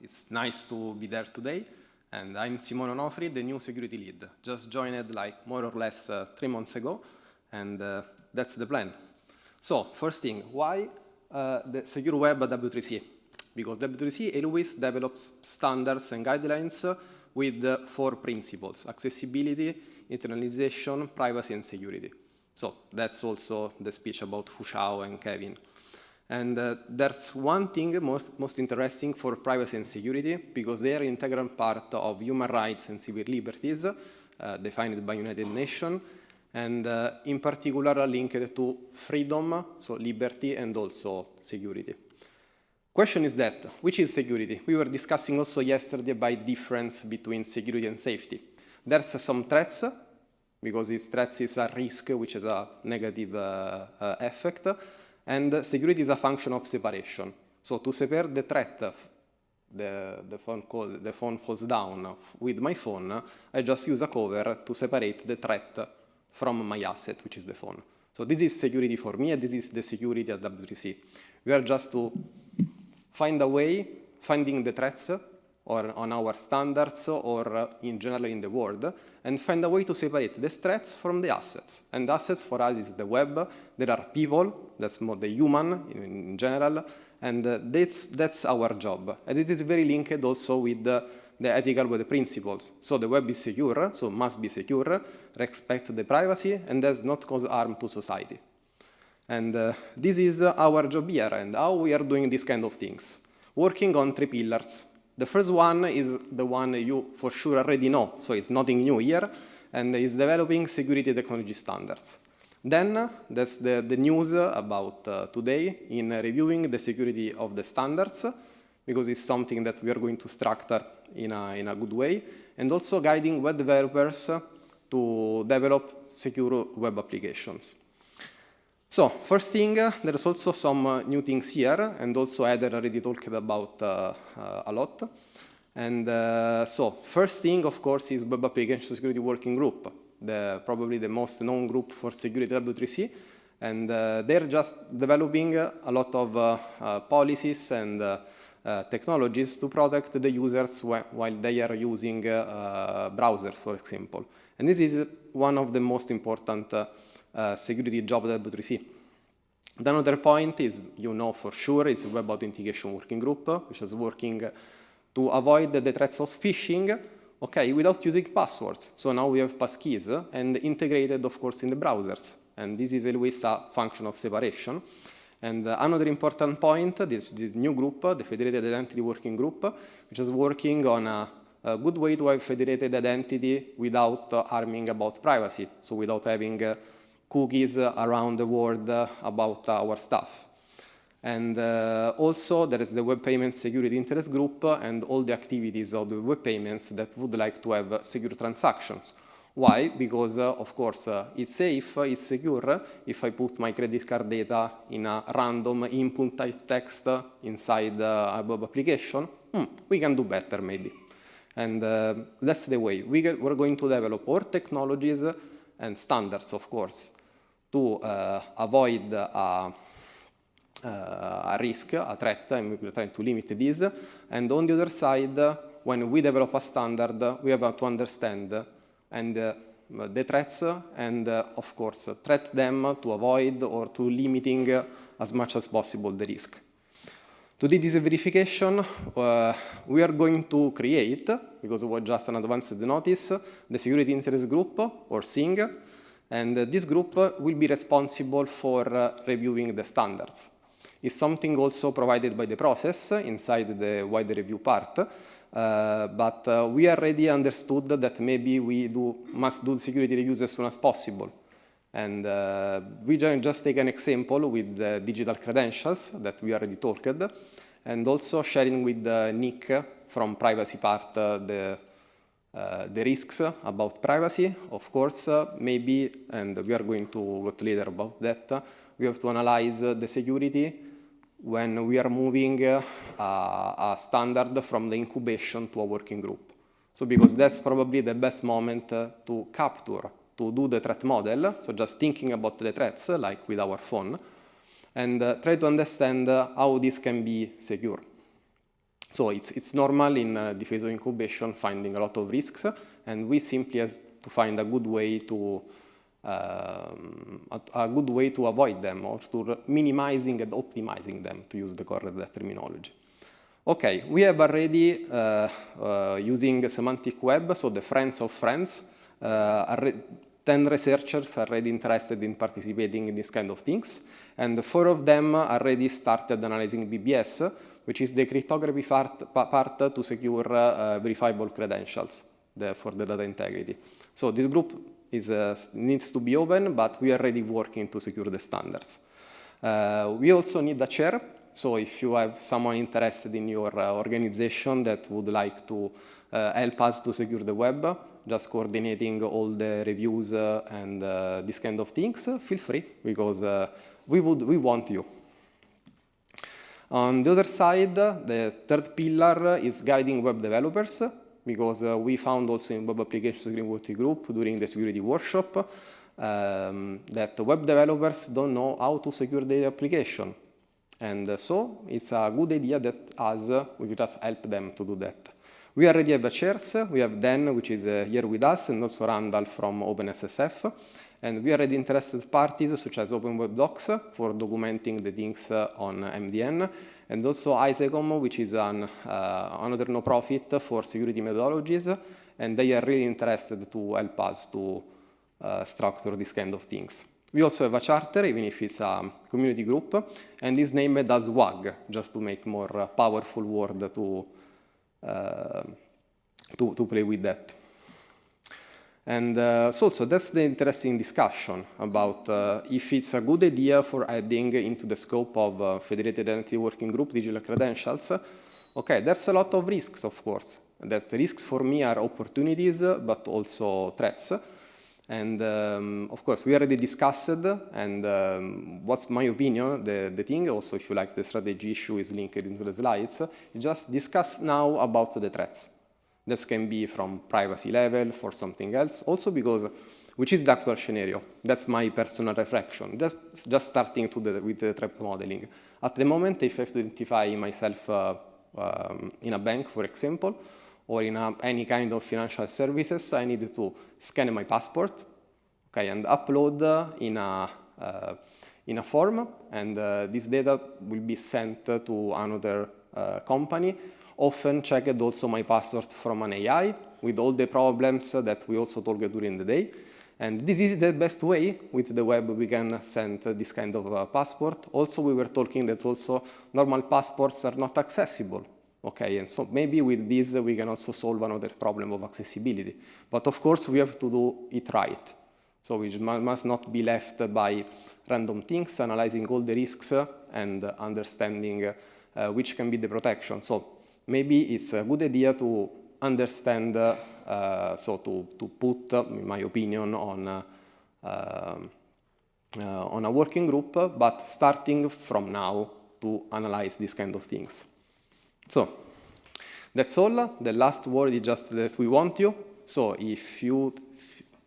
it's nice to be there today. And I'm Simone Onofri, the new security lead. Just joined like more or less 3 months ago, and that's the plan. So first thing, why the Secure Web W3C? Because W3C always develops standards and guidelines with 4 principles: accessibility, internalization, privacy, and security. So that's also the speech about Hu Shao and Kevin. And there's one thing most interesting for privacy and security, because they are an integral part of human rights and civil liberties defined by United Nations, and in particular linked to freedom, so liberty, and also security. Question is that, which is security? We were discussing also yesterday about difference between security and safety. There's some threats, because these threats is a risk, which is a negative effect, and security is a function of separation. So to separate the threat, the phone falls down with my phone, I just use a cover to separate the threat from my asset, which is the phone. So this is security for me, and this is the security at W3C. We are just to find a way, finding the threats, or on our standards, or in general in the world, and find a way to separate the threats from the assets. And assets for us is the web. There are people, that's more the human in general, and that's our job. And it is very linked also with the ethical web principles. So the web is secure, so must be secure, respect the privacy, and does not cause harm to society. And this is our job here, and how we are doing these kind of things. Working on 3 pillars. The first one is the one you for sure already know, so it's nothing new here, and is developing security technology standards. Then that's the news about today in reviewing the security of the standards, because it's something that we are going to structure in a good way, and also guiding web developers to develop secure web applications. So first thing, there's also some new things here, and also Eder already talked about a lot. And so first thing, of course, is Web Application Security Working Group, probably the most known group for security W3C. And they're just developing a lot of policies and technologies to protect the users while they are using browsers, for example. And this is one of the most important security job at W3C. The another point is, you know for sure, is Web Authentication Working Group, which is working to avoid the threats of phishing, okay, without using passwords. So now we have passkeys and integrated, of course, in the browsers. And this is always a function of separation. And another important point, this new group, the Federated Identity Working Group, which is working on a good way to have federated identity without harming about privacy, so without having cookies around the world about our stuff. And also there is the Web Payments Security Interest Group and all the activities of the web payments that would like to have secure transactions. Why? Because of course it's safe, it's secure. If I put my credit card data in a random input type text inside a web application, we can do better maybe. And that's the way. We're going to develop our technologies and standards, of course, to avoid a risk, a threat, and we're trying to limit this. And on the other side, when we develop a standard, we have to understand the threats and, of course, threat them to avoid or to limiting as much as possible the risk. To do this verification, we are going to create, because it was just an advanced notice, the Security Interest Group, or SING, and this group will be responsible for reviewing the standards. It's something also provided by the process inside the wider review part, but we already understood that maybe we must do security reviews as soon as possible. And we just take an example with the digital credentials that we already talked, and also sharing with Nick from privacy part the risks about privacy. Of course, maybe, and we are going to talk later about that, we have to analyze the security when we are moving a standard from the incubation to a working group. So because that's probably the best moment to capture, to do the threat model, so just thinking about the threats, like with our phone, and try to understand how this can be secure. So it's normal in the phase of incubation finding a lot of risks, and we simply have to find a good way to avoid them, or to minimizing and optimizing them, to use the correct terminology. Okay, we have already, using semantic web, so the friends of friends, 10 researchers are already interested in participating in this kind of things, and 4 of them already started analyzing BBS, which is the cryptography part to secure verifiable credentials for the data integrity. So this group needs to be open, but we are already working to secure the standards. We also need a chair. So if you have someone interested in your organization that would like to help us to secure the web, just coordinating all the reviews and these kind of things, feel free, because we want you. On the other side, the third pillar is guiding web developers, because we found also in Web Application Security Working Group during the security workshop that web developers don't know how to secure their application. And so it's a good idea that we just help them to do that. We already have the chairs. We have Dan, which is here with us, and also Randall from OpenSSF. And we already interested parties such as Open Web Docs for documenting the things on MDN, and also ISECOM, which is another no-profit for security methodologies, and they are really interested to help us to structure this kind of things. We also have a charter, even if it's a community group, and it's named as WAG, just to make more powerful word to play with that. And so that's the interesting discussion about if it's a good idea for adding into the scope of Federated Identity Working Group digital credentials. Okay, there's a lot of risks, of course. That risks for me are opportunities, but also threats. And of course, we already discussed, and what's my opinion, the thing, also if you like the strategy issue is linked into the slides, just discuss now about the threats. This can be from privacy level for something else, also because, which is the actual scenario. That's my personal reflection, just starting with the threat modeling. At the moment, if I have to identify myself in a bank, for example, or in any kind of financial services, I need to scan my passport, okay, and upload in a form, and this data will be sent to another company. Often checked also my password from an AI with all the problems that we also talked during the day. And this is the best way with the web we can send this kind of passport. Also, we were talking that also normal passports are not accessible. Okay, and so maybe with this we can also solve another problem of accessibility. But of course, we have to do it right. So we must not be left by random things, analyzing all the risks and understanding which can be the protection. So maybe it's a good idea to understand, so to put, in my opinion, on a working group, but starting from now to analyze these kind of things. So that's all. The last word is just that we want you. So if you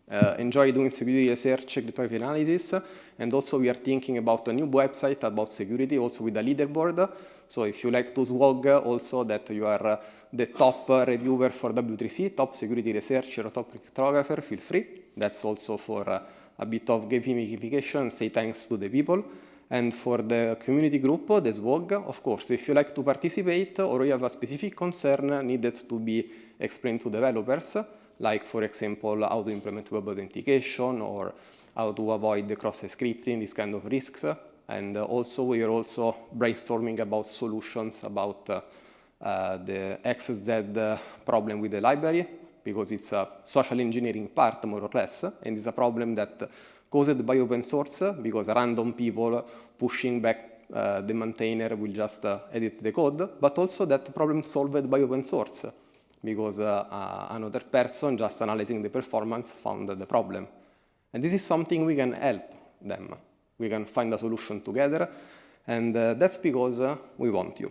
enjoy doing security research, cryptography analysis, and also we are thinking about a new website about security, also with a leaderboard. So if you like to swag, also that you are the top reviewer for W3C, top security researcher, or top cryptographer, feel free. That's also for a bit of gamification, say thanks to the people. And for the community group, the SWOG, of course, if you like to participate or you have a specific concern needed to be explained to developers, like, for example, how to implement web authentication or how to avoid the cross-site scripting, these kind of risks. And also, we are also brainstorming about solutions about the XZ problem with the library, because it's a social engineering part, more or less, and it's a problem that caused by open source, because random people pushing back the maintainer will just edit the code, but also that problem solved by open source, because another person just analyzing the performance found the problem. And this is something we can help them. We can find a solution together, and that's because we want you.